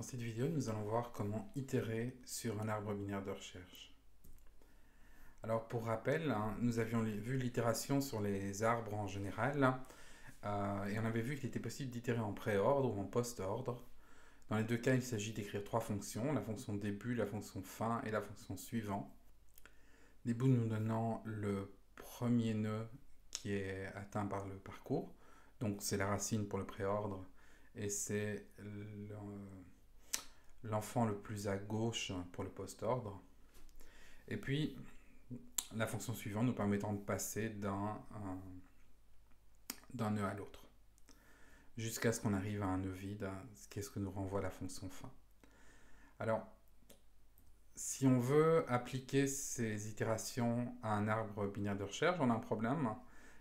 Dans cette vidéo, nous allons voir comment itérer sur un arbre binaire de recherche. Alors pour rappel, nous avions vu l'itération sur les arbres en général, et on avait vu qu'il était possible d'itérer en préordre ou en post-ordre. Dans les deux cas, il s'agit d'écrire trois fonctions, la fonction début, la fonction fin et la fonction suivant. Début nous donnant le premier nœud qui est atteint par le parcours, donc c'est la racine pour le préordre, et c'est l'enfant le plus à gauche pour le post-ordre. Et puis, la fonction suivante nous permettant de passer d'un nœud à l'autre, jusqu'à ce qu'on arrive à un nœud vide, ce qui est ce que nous renvoie la fonction fin. Alors, si on veut appliquer ces itérations à un arbre binaire de recherche, on a un problème,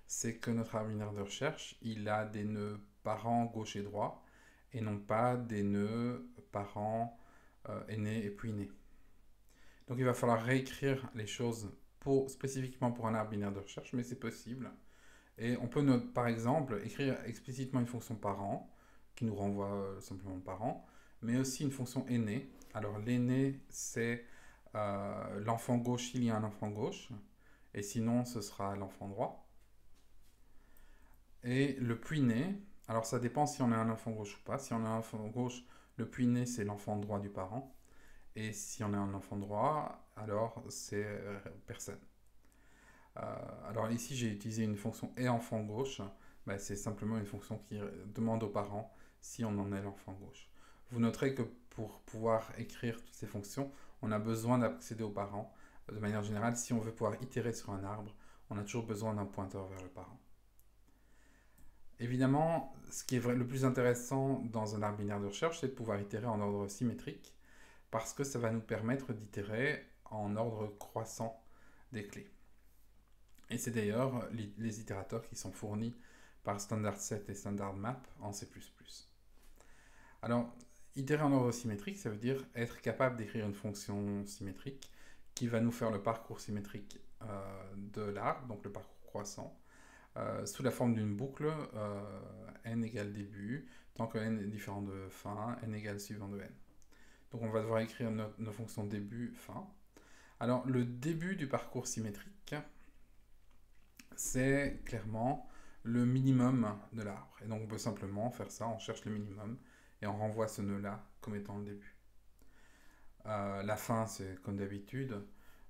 c'est que notre arbre binaire de recherche, il a des nœuds parents gauche et droit, et non pas des nœuds parents aînés et puis nés. Donc il va falloir réécrire les choses spécifiquement pour un arbre binaire de recherche, mais c'est possible. Et on peut par exemple écrire explicitement une fonction parent, qui nous renvoie simplement parent, mais aussi une fonction aîné. Alors l'aîné, c'est l'enfant gauche s'il y a un enfant gauche, et sinon ce sera l'enfant droit. Et le puis-né, alors ça dépend si on a un enfant gauche ou pas. Si on a un enfant gauche, le puis-né, c'est l'enfant droit du parent. Et si on a un enfant droit, alors c'est personne. Alors ici, j'ai utilisé une fonction et enfant gauche. Ben, c'est simplement une fonction qui demande aux parents si on en est l'enfant gauche. Vous noterez que pour pouvoir écrire toutes ces fonctions, on a besoin d'accéder aux parents. De manière générale, si on veut pouvoir itérer sur un arbre, on a toujours besoin d'un pointeur vers le parent. Évidemment, ce qui est le plus intéressant dans un arbre binaire de recherche, c'est de pouvoir itérer en ordre symétrique, parce que ça va nous permettre d'itérer en ordre croissant des clés. Et c'est d'ailleurs les itérateurs qui sont fournis par Standard Set et Standard Map en C++. Alors, itérer en ordre symétrique, ça veut dire être capable d'écrire une fonction symétrique qui va nous faire le parcours symétrique de l'arbre, donc le parcours croissant, sous la forme d'une boucle n égale début, tant que n est différent de fin, n égale suivant de n. Donc on va devoir écrire nos fonctions début, fin. Alors le début du parcours symétrique, c'est clairement le minimum de l'arbre. Et donc on peut simplement faire ça, on cherche le minimum, et on renvoie ce nœud-là comme étant le début. La fin, c'est comme d'habitude,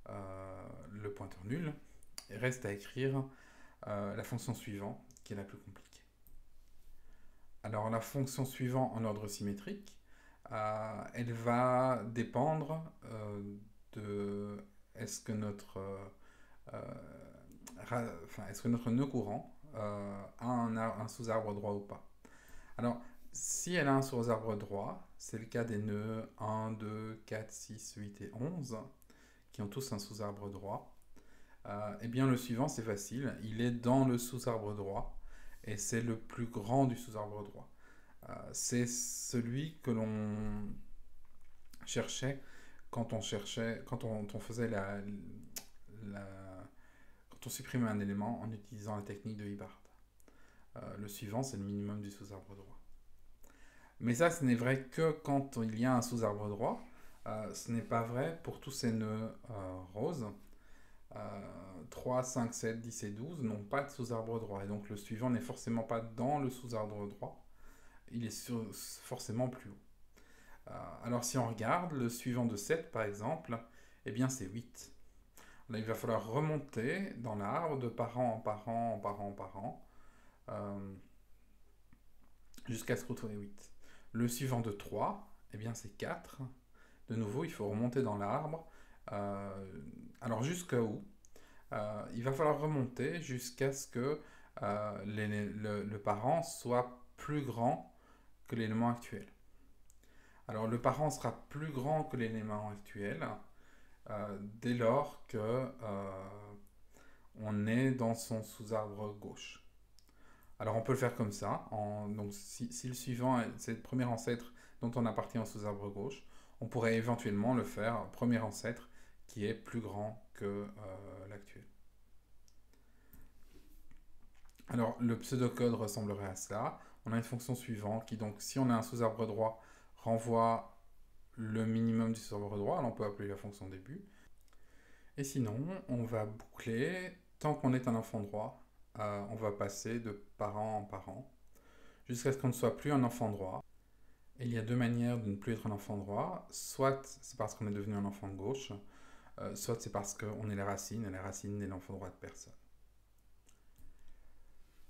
le pointeur nul. Il reste à écrire la fonction suivante, qui est la plus compliquée. Alors la fonction suivante en ordre symétrique, elle va dépendre de est-ce que notre nœud courant a un sous-arbre droit ou pas. Alors, si elle a un sous-arbre droit, c'est le cas des nœuds 1, 2, 4, 6, 8 et 11, qui ont tous un sous-arbre droit. Eh bien, le suivant, c'est facile. Il est dans le sous-arbre droit, et c'est le plus grand du sous-arbre droit. C'est celui que l'on cherchait quand on faisait quand on supprimait un élément en utilisant la technique de Hubbard. Le suivant, c'est le minimum du sous-arbre droit. Mais ça, ce n'est vrai que quand il y a un sous-arbre droit. Ce n'est pas vrai pour tous ces nœuds roses. 3, 5, 7, 10 et 12 n'ont pas de sous-arbre droit. Et donc le suivant n'est forcément pas dans le sous-arbre droit. Il est forcément plus haut. Alors si on regarde, le suivant de 7 par exemple, eh bien c'est 8. Là, il va falloir remonter dans l'arbre de parent en parent en parent en parent jusqu'à se retrouver 8. Le suivant de 3, eh bien c'est 4. De nouveau, il faut remonter dans l'arbre. Alors jusqu'à où il va falloir remonter jusqu'à ce que le parent soit plus grand que l'élément actuel. Alors le parent sera plus grand que l'élément actuel dès lors que on est dans son sous-arbre gauche. Alors on peut le faire comme ça. Donc si le suivant, c'est le premier ancêtre dont on appartient au sous-arbre gauche, on pourrait éventuellement le faire premier ancêtre qui est plus grand que l'actuel. Alors le pseudocode ressemblerait à cela. On a une fonction suivante qui donc, si on a un sous-arbre droit, renvoie le minimum du survre droit, alors on peut appeler la fonction début. Et sinon, on va boucler, tant qu'on est un enfant droit, on va passer de parent en parent, jusqu'à ce qu'on ne soit plus un enfant droit. Et il y a deux manières de ne plus être un enfant droit. Soit c'est parce qu'on est devenu un enfant de gauche, soit c'est parce qu'on est la racine, et la racine n'est l'enfant droit de personne.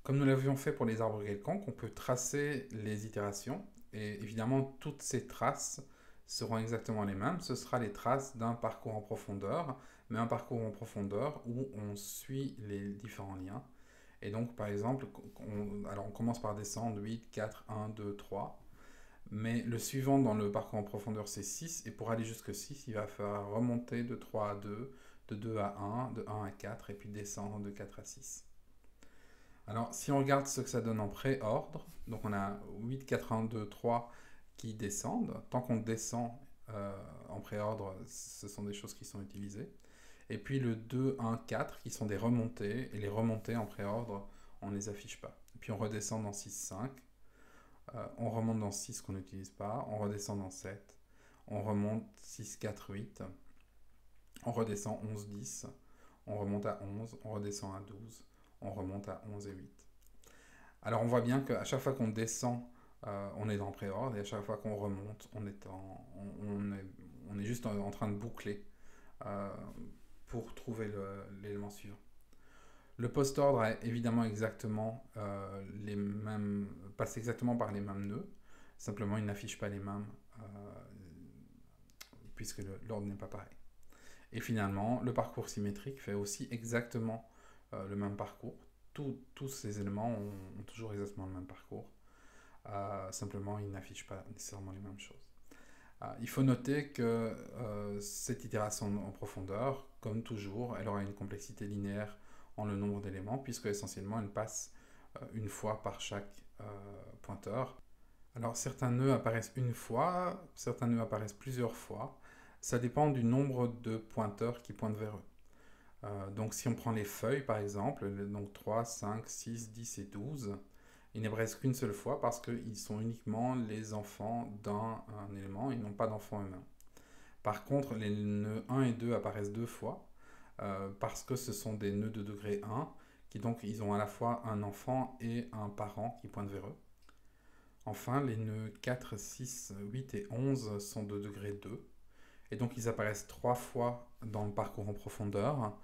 Comme nous l'avions fait pour les arbres quelconques, on peut tracer les itérations, et évidemment toutes ces traces seront exactement les mêmes. Ce sera les traces d'un parcours en profondeur, mais un parcours en profondeur où on suit les différents liens. Et donc par exemple, on commence par descendre 8, 4, 1, 2, 3, mais le suivant dans le parcours en profondeur c'est 6, et pour aller jusque 6, il va falloir remonter de 3 à 2, de 2 à 1, de 1 à 4, et puis descendre de 4 à 6. Alors, si on regarde ce que ça donne en préordre, donc on a 8, 4, 1, 2, 3 qui descendent. Tant qu'on descend en préordre, ce sont des choses qui sont utilisées. Et puis le 2, 1, 4 qui sont des remontées. Et les remontées en préordre, on ne les affiche pas. Et puis on redescend dans 6, 5. On remonte dans 6 qu'on n'utilise pas. On redescend dans 7. On remonte 6, 4, 8. On redescend 11, 10. On remonte à 11. On redescend à 12. On remonte à 11 et 8. Alors on voit bien qu'à chaque fois qu'on descend, on est dans préordre, et à chaque fois qu'on remonte, on est juste en train de boucler euh, pour trouver l'élément suivant. Le post-ordre a évidemment passe exactement par les mêmes nœuds, simplement il n'affiche pas les mêmes puisque l'ordre n'est pas pareil. Et finalement, le parcours symétrique fait aussi exactement le même parcours. Tous ces éléments ont toujours exactement le même parcours. Simplement, ils n'affichent pas nécessairement les mêmes choses. Il faut noter que cette itération en profondeur, comme toujours, elle aura une complexité linéaire en le nombre d'éléments, puisque essentiellement, elle passe une fois par chaque pointeur. Alors, certains nœuds apparaissent une fois, certains nœuds apparaissent plusieurs fois. Ça dépend du nombre de pointeurs qui pointent vers eux. Donc si on prend les feuilles par exemple, donc 3, 5, 6, 10 et 12, ils n'apparaissent qu'une seule fois parce qu'ils sont uniquement les enfants d'un élément, ils n'ont pas d'enfants eux-mêmes. Par contre, les nœuds 1 et 2 apparaissent deux fois parce que ce sont des nœuds de degré 1 qui donc ils ont à la fois un enfant et un parent qui pointent vers eux. Enfin, les nœuds 4, 6, 8 et 11 sont de degré 2 et donc ils apparaissent trois fois dans le parcours en profondeur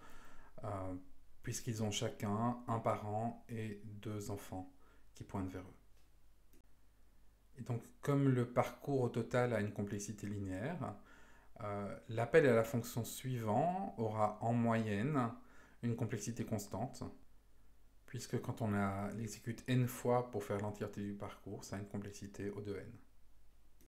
puisqu'ils ont chacun un parent et deux enfants qui pointent vers eux. Et donc, comme le parcours au total a une complexité linéaire, l'appel à la fonction suivant aura en moyenne une complexité constante, puisque quand on l'exécute n fois pour faire l'entièreté du parcours, ça a une complexité O de n.